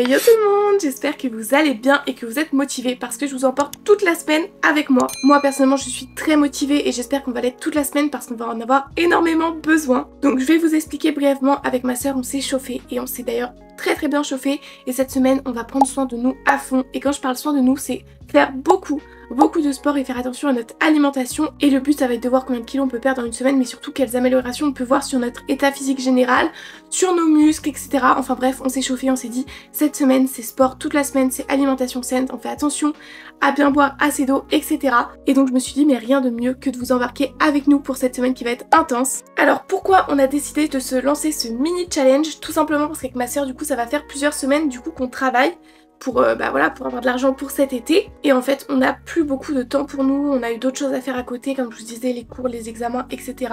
Yo tout le monde, j'espère que vous allez bien et que vous êtes motivés parce que je vous emporte toute la semaine avec moi. Moi personnellement je suis très motivée et j'espère qu'on va l'être toute la semaine parce qu'on va en avoir énormément besoin. Donc je vais vous expliquer brièvement. Avec ma soeur on s'est chauffé et on s'est d'ailleurs très bien chauffé et cette semaine on va prendre soin de nous à fond. Et quand je parle soin de nous, c'est faire beaucoup de sport et faire attention à notre alimentation. Et le but ça va être de voir combien de kilos on peut perdre en une semaine, mais surtout quelles améliorations on peut voir sur notre état physique général, sur nos muscles, etc. Enfin bref, on s'est chauffé, on s'est dit cette semaine c'est sport, toute la semaine c'est alimentation saine, on fait attention à bien boire assez d'eau, etc. Et donc je me suis dit mais rien de mieux que de vous embarquer avec nous pour cette semaine qui va être intense. Alors pourquoi on a décidé de se lancer ce mini challenge? Tout simplement parce qu'avec ma soeur du coup ça va faire plusieurs semaines du coup qu'on travaille pour pour avoir de l'argent pour cet été. Et en fait on n'a plus beaucoup de temps pour nous, on a eu d'autres choses à faire à côté, comme je vous disais, les cours, les examens, etc.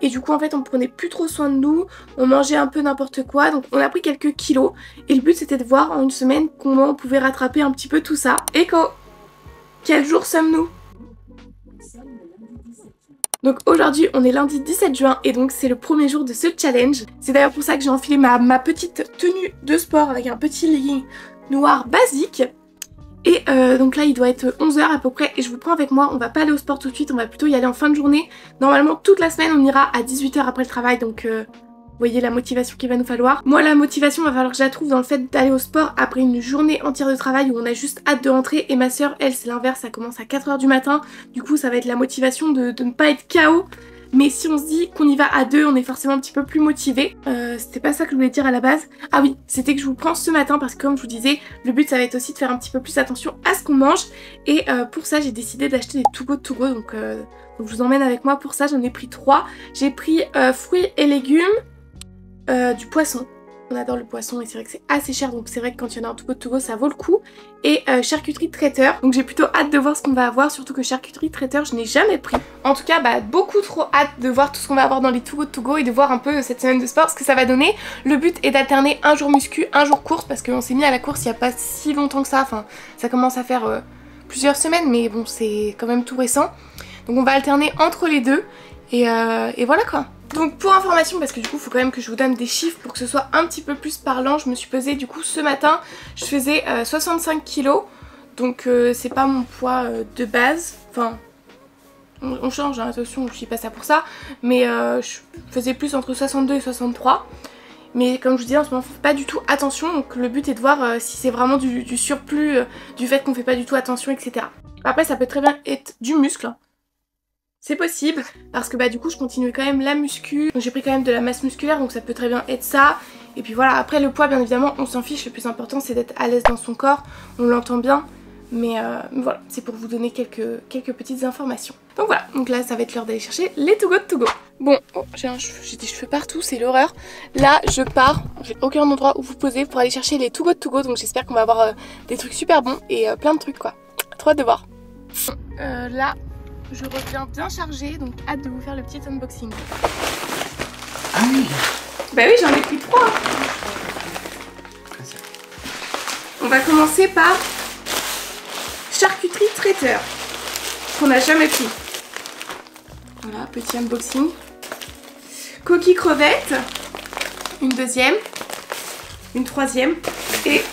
Et du coup en fait on prenait plus trop soin de nous, on mangeait un peu n'importe quoi, donc on a pris quelques kilos. Et le but c'était de voir en une semaine comment on pouvait rattraper un petit peu tout ça. Écho, quel jour sommes-nous? Donc aujourd'hui on est lundi 17 juin et donc c'est le premier jour de ce challenge. C'est d'ailleurs pour ça que j'ai enfilé ma petite tenue de sport avec un petit legging noir basique. Et donc là il doit être 11 h à peu près et je vous prends avec moi. On va pas aller au sport tout de suite, on va plutôt y aller en fin de journée. Normalement toute la semaine on ira à 18 h après le travail, donc vous voyez la motivation qu'il va nous falloir. Moi la motivation va falloir que je la trouve dans le fait d'aller au sport après une journée entière de travail où on a juste hâte de rentrer. Et ma soeur elle c'est l'inverse, ça commence à 4 h du matin. Du coup ça va être la motivation de ne pas être KO. Mais si on se dit qu'on y va à deux, on est forcément un petit peu plus motivé. C'était pas ça que je voulais dire à la base. Ah oui, c'était que je vous prends ce matin parce que comme je vous disais, le but ça va être aussi de faire un petit peu plus attention à ce qu'on mange. Et pour ça j'ai décidé d'acheter des to go to go. Donc je vous emmène avec moi pour ça, j'en ai pris 3. J'ai pris fruits et légumes, du poisson. On adore le poisson et c'est vrai que c'est assez cher, donc c'est vrai que quand il y en a un to go ça vaut le coup. Et charcuterie traiteur, donc j'ai plutôt hâte de voir ce qu'on va avoir, surtout que charcuterie traiteur je n'ai jamais pris. En tout cas beaucoup trop hâte de voir tout ce qu'on va avoir dans les to go et de voir un peu cette semaine de sport ce que ça va donner. Le but est d'alterner un jour muscu, un jour course, parce qu'on s'est mis à la course il n'y a pas si longtemps que ça, enfin ça commence à faire plusieurs semaines mais bon c'est quand même tout récent. Donc on va alterner entre les deux et voilà quoi. Donc pour information, parce que du coup il faut quand même que je vous donne des chiffres pour que ce soit un petit peu plus parlant, je me suis pesée du coup ce matin, je faisais 65 kilos, donc c'est pas mon poids de base, enfin on change hein, attention, je dis pas ça pour ça, mais je faisais plus entre 62 et 63, mais comme je vous disais en ce moment on fait pas du tout attention, donc le but est de voir si c'est vraiment du surplus, du fait qu'on fait pas du tout attention, etc. Après ça peut très bien être du muscle. C'est possible parce que du coup je continue quand même la muscu, donc j'ai pris quand même de la masse musculaire, donc ça peut très bien être ça. Et puis voilà, après le poids bien évidemment on s'en fiche, le plus important c'est d'être à l'aise dans son corps, on l'entend bien, mais voilà, c'est pour vous donner quelques petites informations. Donc voilà, donc là ça va être l'heure d'aller chercher les to go. Bon, oh, j'ai des cheveux partout, c'est l'horreur. Là je pars, j'ai aucun endroit où vous poser pour aller chercher les to go, donc j'espère qu'on va avoir des trucs super bons et plein de trucs quoi. Trop hâte de voir. Là je reviens bien chargée, donc hâte de vous faire le petit unboxing. Ah oui. Bah oui, j'en ai pris 3. On va commencer par charcuterie traiteur, qu'on n'a jamais pris. Voilà, petit unboxing. Coquille crevette, une deuxième, une troisième et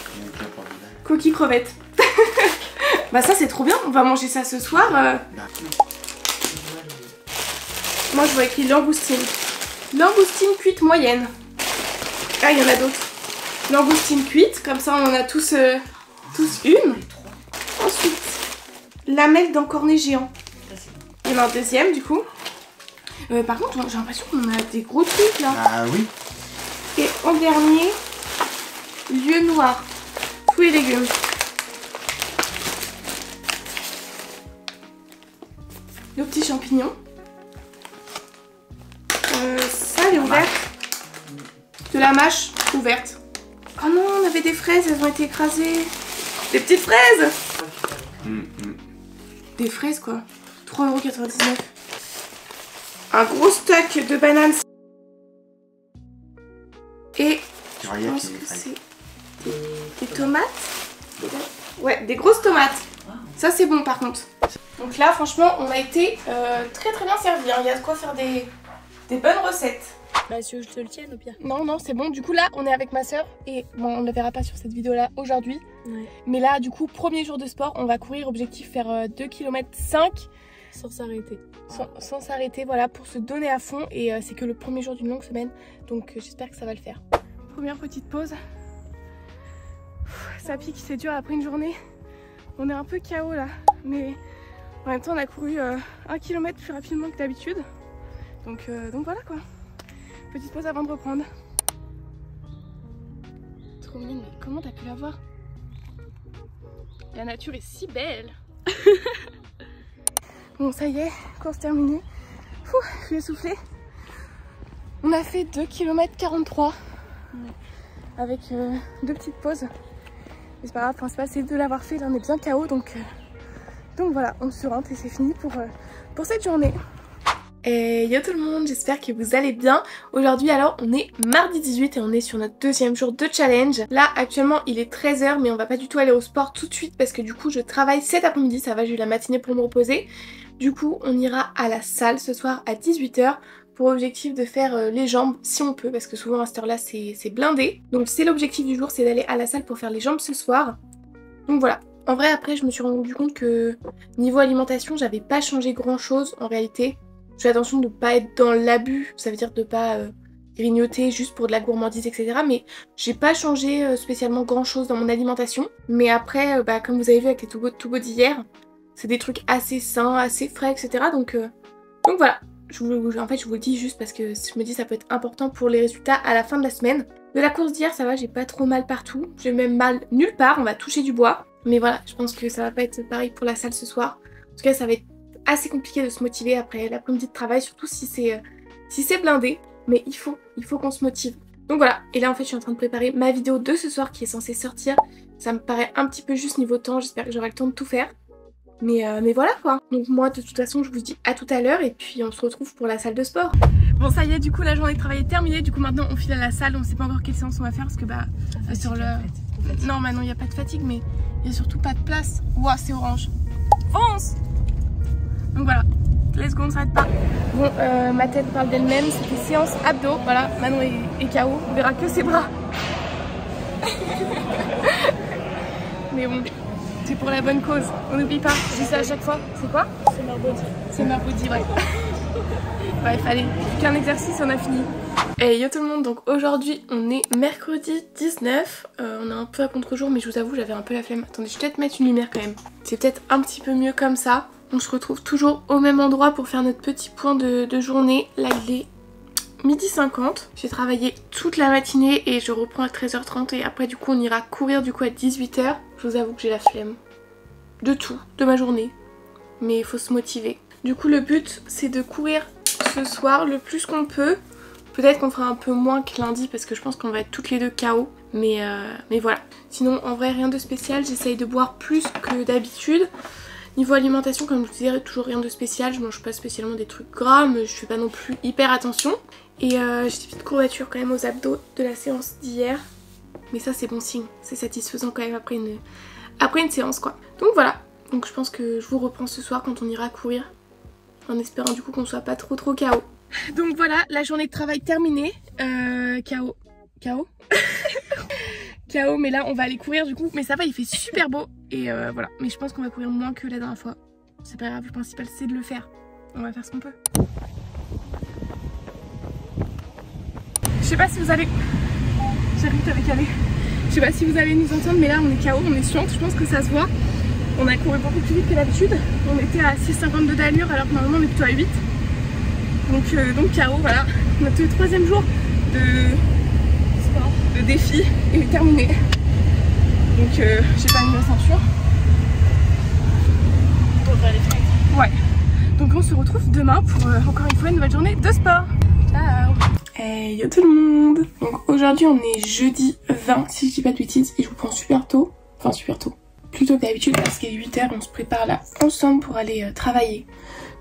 coquille crevette. Bah ça c'est trop bien, on va manger ça ce soir. Moi je vois écrit langoustine. Langoustine cuite moyenne. Ah il y en a d'autres. Langoustine cuite, comme ça on en a tous une. Ensuite, lamelle d'encornet géant. Il y en a un deuxième du coup. Par contre j'ai l'impression qu'on a des gros trucs là. Ah oui. Et en dernier, lieu noir, fruits et légumes. Le petit champignon. Ça elle est ouverte. De la mâche ouverte. Oh non, on avait des fraises, elles ont été écrasées. Des petites fraises. Des fraises quoi. 3,99 €. Un gros stock de bananes. Et je pense que c'est des tomates. Ouais, des grosses tomates. Ça c'est bon par contre. Donc là franchement on a été très bien servis, hein. Il y a de quoi faire des bonnes recettes. Bah si je te le tienne au pire. Non, non, c'est bon. Du coup là, on est avec ma soeur et bon, on ne le verra pas sur cette vidéo là aujourd'hui. Ouais. Mais là, du coup, premier jour de sport, on va courir, objectif faire 2 km 5 Sans s'arrêter. sans s'arrêter, voilà, pour se donner à fond. Et c'est que le premier jour d'une longue semaine, donc j'espère que ça va le faire. Première petite pause. Ça pique, c'est dur après une journée. On est un peu KO là, mais en même temps on a couru 1 km plus rapidement que d'habitude. Donc voilà quoi. Petite pause avant de reprendre. Trop mignonne, mais comment t'as pu la voir? La nature est si belle. Bon ça y est, course terminée. Je suis essoufflée. On a fait 2 km 43 avec 2 petites pauses. Mais c'est pas grave, le principal c'est de l'avoir fait, là on est bien KO donc voilà, on se rentre et c'est fini pour cette journée. Et yo tout le monde, j'espère que vous allez bien. Aujourd'hui alors on est mardi 18 et on est sur notre deuxième jour de challenge. Là actuellement il est 13 h mais on va pas du tout aller au sport tout de suite parce que du coup je travaille cet après-midi, ça va, j'ai eu la matinée pour me reposer. Du coup on ira à la salle ce soir à 18 h pour objectif de faire les jambes si on peut parce que souvent à cette heure là c'est blindé. Donc c'est l'objectif du jour, c'est d'aller à la salle pour faire les jambes ce soir. Donc voilà. En vrai après je me suis rendu compte que niveau alimentation j'avais pas changé grand chose en réalité. Je fais attention de ne pas être dans l'abus, ça veut dire de pas grignoter juste pour de la gourmandise etc. Mais j'ai pas changé spécialement grand chose dans mon alimentation. Mais après comme vous avez vu avec les to go d'hier, c'est des trucs assez sains, assez frais etc. Donc voilà. En fait je vous le dis juste parce que je me dis ça peut être important pour les résultats à la fin de la semaine. De la course d'hier ça va, j'ai pas trop mal partout, j'ai même mal nulle part, on va toucher du bois. Mais voilà, je pense que ça va pas être pareil pour la salle ce soir. En tout cas ça va être assez compliqué de se motiver après l'après-midi de travail, surtout si c'est blindé. Mais il faut qu'on se motive. Donc voilà, et là en fait je suis en train de préparer ma vidéo de ce soir qui est censée sortir. Ça me paraît un petit peu juste niveau temps, j'espère que j'aurai le temps de tout faire. Mais voilà quoi. Donc moi de toute façon je vous dis à tout à l'heure et puis on se retrouve pour la salle de sport. Bon ça y est, du coup la journée de travail est terminée. Du coup maintenant on file à la salle, on sait pas encore quelle séance on va faire parce que sur le... Non maintenant il n'y a pas de fatigue mais il n'y a surtout pas de place. Ouah c'est orange. Fonce. Donc voilà, let's go, on s'arrête pas. Bon ma tête parle d'elle-même, c'était séance abdos. Voilà, Manon est KO, on verra que ses bras. Mais bon, c'est pour la bonne cause, on n'oublie pas, je dis ça à chaque fois. C'est quoi? C'est Marbody. C'est Marbody, ouais. Ouais, il fallait qu'un exercice, on a fini. Et yo tout le monde, donc aujourd'hui on est mercredi 19. On est un peu à contre-jour mais je vous avoue j'avais un peu la flemme. Attendez, je vais peut-être mettre une lumière quand même. C'est peut-être un petit peu mieux comme ça. On se retrouve toujours au même endroit pour faire notre petit point de journée. Là il est 12h50. J'ai travaillé toute la matinée et je reprends à 13h30 et après du coup on ira courir du coup à 18 h. Je vous avoue que j'ai la flemme de tout, de ma journée. Mais il faut se motiver. Du coup le but c'est de courir ce soir le plus qu'on peut. Peut-être qu'on fera un peu moins que lundi parce que je pense qu'on va être toutes les deux KO. Mais voilà. Sinon en vrai rien de spécial. J'essaye de boire plus que d'habitude. Niveau alimentation comme je vous disais toujours rien de spécial. Je mange pas spécialement des trucs gras mais je fais pas non plus hyper attention. Et j'ai des petites courbatures quand même aux abdos de la séance d'hier. Mais ça c'est bon signe. C'est satisfaisant quand même après une séance quoi. Donc voilà. Donc je pense que je vous reprends ce soir quand on ira courir. En espérant du coup qu'on soit pas trop KO. Donc voilà, la journée de travail terminée. KO. KO, mais là on va aller courir du coup. Mais ça va, il fait super beau. Et voilà, mais je pense qu'on va courir moins que la dernière fois. C'est pas grave, le principal c'est de le faire. On va faire ce qu'on peut. Je sais pas si vous allez... J'arrive, t'avais calé. Je sais pas si vous allez nous entendre, mais là on est KO, on est chiante, je pense que ça se voit. On a couru beaucoup plus vite que d'habitude. On était à 6,52 d'allure alors que normalement on est plutôt à 8. Donc KO, voilà. Notre troisième jour de défi est terminé. Donc j'ai pas mis ma ceinture. Ouais. Donc on se retrouve demain pour encore une fois une nouvelle journée de sport. Ciao. Hey yo tout le monde. Donc aujourd'hui on est jeudi 20 si je dis pas de bêtises et je vous prends super tôt. Enfin super tôt. Plus tôt que d'habitude parce qu'il est 8 h, on se prépare là ensemble pour aller travailler.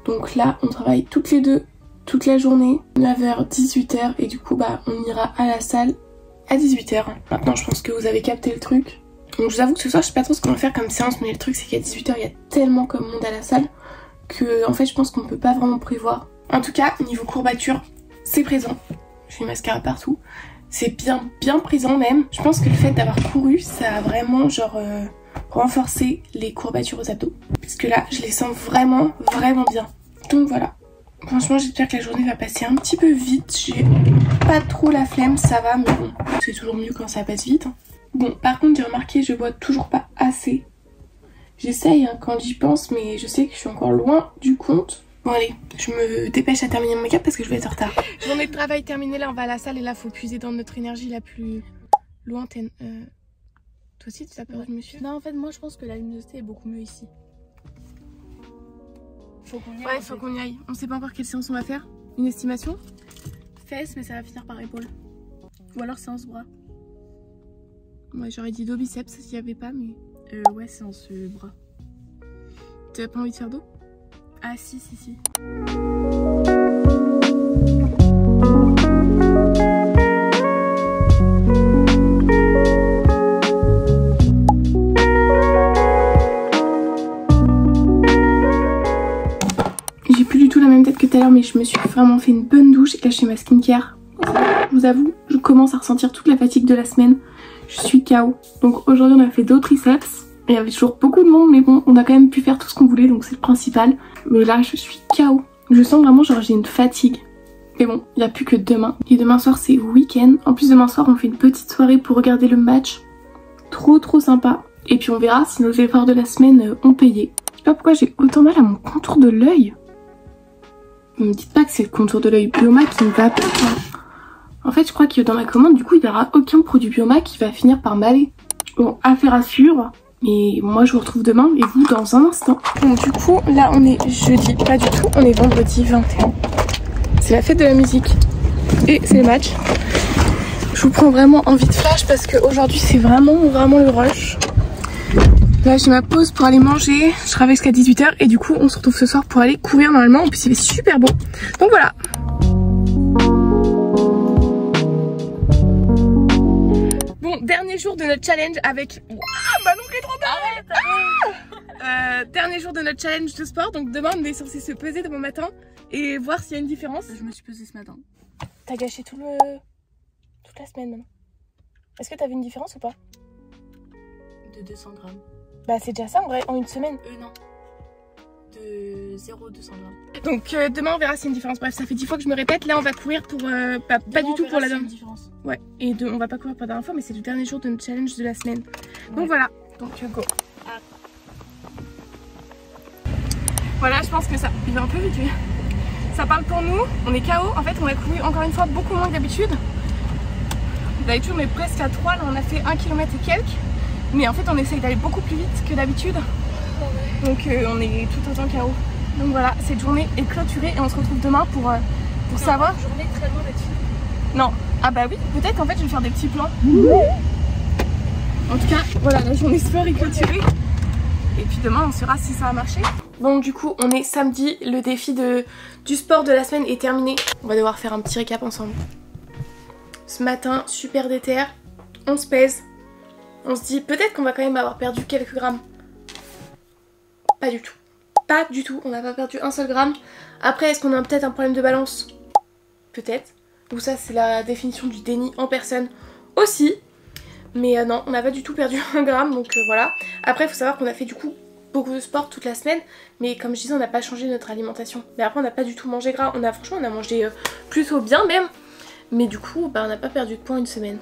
Donc là on travaille toutes les deux toute la journée, 9 h 18 h et du coup on ira à la salle à 18 h. Maintenant je pense que vous avez capté le truc. Donc je vous avoue que ce soir je sais pas trop ce qu'on va faire comme séance mais le truc c'est qu'à 18 h il y a tellement comme monde à la salle que en fait je pense qu'on peut pas vraiment prévoir. En tout cas niveau courbature c'est présent. je fais mascara partout. C'est bien présent même. Je pense que le fait d'avoir couru, ça a vraiment genre renforcé les courbatures aux abdos. Parce que là, je les sens vraiment bien. Donc voilà. Franchement, j'espère que la journée va passer un petit peu vite. J'ai pas trop la flemme, ça va, mais bon, c'est toujours mieux quand ça passe vite. Bon, par contre, j'ai remarqué, je bois toujours pas assez. J'essaye hein, quand j'y pense, mais je sais que je suis encore loin du compte. Bon allez, je me dépêche à terminer mon make-up parce que je vais être en retard. Journée de travail terminée, là on va à la salle et là faut puiser dans notre énergie la plus lointaine. Toi aussi tu t'as peur du monsieur? Non en fait moi je pense que la luminosité est beaucoup mieux ici. Faut qu'on y aille. Ouais, faut qu'on y aille. On sait pas encore quelle séance on va faire. Une estimation? Fesses, mais ça va finir par épaule. Ou alors séance bras. Ouais, j'aurais dit dos biceps s'il y avait pas, mais... ouais, séance bras. Tu as pas envie de faire dos? Ah si. J'ai plus du tout la même tête que tout à l'heure, mais je me suis vraiment fait une bonne douche et là je fais ma skincare. Je vous avoue, je commence à ressentir toute la fatigue de la semaine. Je suis KO. Donc aujourd'hui on a fait 2 triceps. Il y avait toujours beaucoup de monde, mais bon, on a quand même pu faire tout ce qu'on voulait, donc c'est le principal. Mais là, je suis KO. Je sens vraiment genre j'ai une fatigue. Mais bon, il n'y a plus que demain. Et demain soir, c'est week-end. En plus, demain soir, on fait une petite soirée pour regarder le match. Trop sympa. Et puis on verra si nos efforts de la semaine ont payé. Je sais pas pourquoi j'ai autant mal à mon contour de l'œil. Ne me dites pas que c'est le contour de l'œil Bioma qui me va pas. En fait, je crois que dans ma commande, du coup, il n'y aura aucun produit Bioma qui va finir par m'aller. Bon, affaire à suivre. Et moi je vous retrouve demain et vous dans un instant. Bon du coup là on est jeudi, pas du tout, on est vendredi 21. C'est la fête de la musique et c'est le match. Je vous prends vraiment en vite flash parce qu'aujourd'hui c'est vraiment le rush. Là j'ai ma pause pour aller manger, je travaille jusqu'à 18 h et du coup on se retrouve ce soir pour aller courir normalement. En plus il fait super beau. Donc voilà. Dernier jour de notre challenge avec... Waouh, Manon qui est trop belle. Dernier jour de notre challenge de sport. Donc demain on est censé se peser demain matin et voir s'il y a une différence. Je me suis pesée ce matin. T'as gâché toute la semaine maintenant. Est-ce que t'as vu une différence ou pas? De 200 grammes. Bah c'est déjà ça en vrai, en une semaine. Non. De 0,200 grammes. Donc demain on verra s'il y a une différence. Bref, ça fait 10 fois que je me répète. Là on va courir pour... pas du tout pour la dernière. Ouais, et on va pas courir pour la dernière fois, mais c'est le dernier jour de notre challenge de la semaine. Ouais. Donc voilà, donc go. Voilà, je pense que ça... Il va un peu vite lui. Ça parle pour nous, on est KO. En fait, on a couru encore une fois beaucoup moins que d'habitude. D'habitude, on est presque à 3, là on a fait 1 km et quelques. Mais en fait, on essaye d'aller beaucoup plus vite que d'habitude. Donc on est tout autant KO. Donc voilà, cette journée est clôturée et on se retrouve demain pour savoir... Journée très loin là-dessus. Non. Ah bah oui, peut-être qu'en fait je vais faire des petits plans. En tout cas, voilà, la journée sport est clôturée. Et puis demain on saura si ça a marché. Donc du coup on est samedi, le défi du sport de la semaine est terminé. On va devoir faire un petit récap ensemble. Ce matin, super déter, on se pèse. On se dit peut-être qu'on va quand même avoir perdu quelques grammes. Pas du tout. Pas du tout, on n'a pas perdu un seul gramme. Après, est-ce qu'on a peut-être un problème de balance? Peut-être. Ou ça c'est la définition du déni en personne aussi. Mais non, on n'a pas du tout perdu un gramme, donc voilà. Après il faut savoir qu'on a fait du coup beaucoup de sport toute la semaine. Mais comme je disais, on n'a pas changé notre alimentation. Mais après on n'a pas du tout mangé gras. Franchement on a mangé plutôt bien même. Mais du coup bah, on n'a pas perdu de poids une semaine.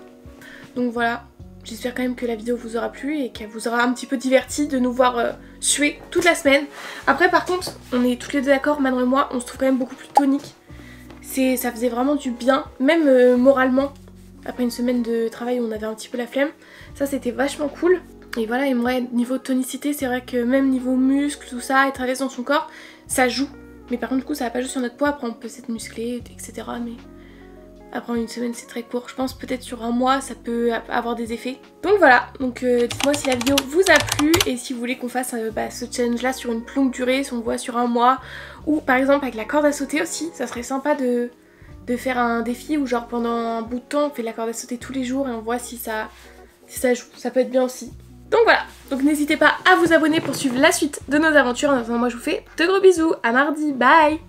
Donc voilà, j'espère quand même que la vidéo vous aura plu et qu'elle vous aura un petit peu diverti de nous voir suer toute la semaine. Après par contre, on est toutes les deux d'accord, Manon et moi, on se trouve quand même beaucoup plus tonique. Ça faisait vraiment du bien, même moralement. Après une semaine de travail où on avait un petit peu la flemme, ça c'était vachement cool. Et voilà, et moi niveau tonicité, c'est vrai que même niveau muscles, tout ça, être à l'aise dans son corps, ça joue. Mais par contre du coup ça va pas juste sur notre poids, après on peut s'être musclé, etc. Mais après une semaine c'est très court, je pense peut-être sur un mois ça peut avoir des effets. Donc voilà, donc dites-moi si la vidéo vous a plu et si vous voulez qu'on fasse ce challenge là sur une plus longue durée, si on le voit sur un mois. Ou par exemple avec la corde à sauter aussi, ça serait sympa de faire un défi où genre pendant un bout de temps on fait de la corde à sauter tous les jours et on voit si ça joue, ça peut être bien aussi. Donc voilà, donc n'hésitez pas à vous abonner pour suivre la suite de nos aventures. En attendant moi je vous fais de gros bisous, à mardi, bye.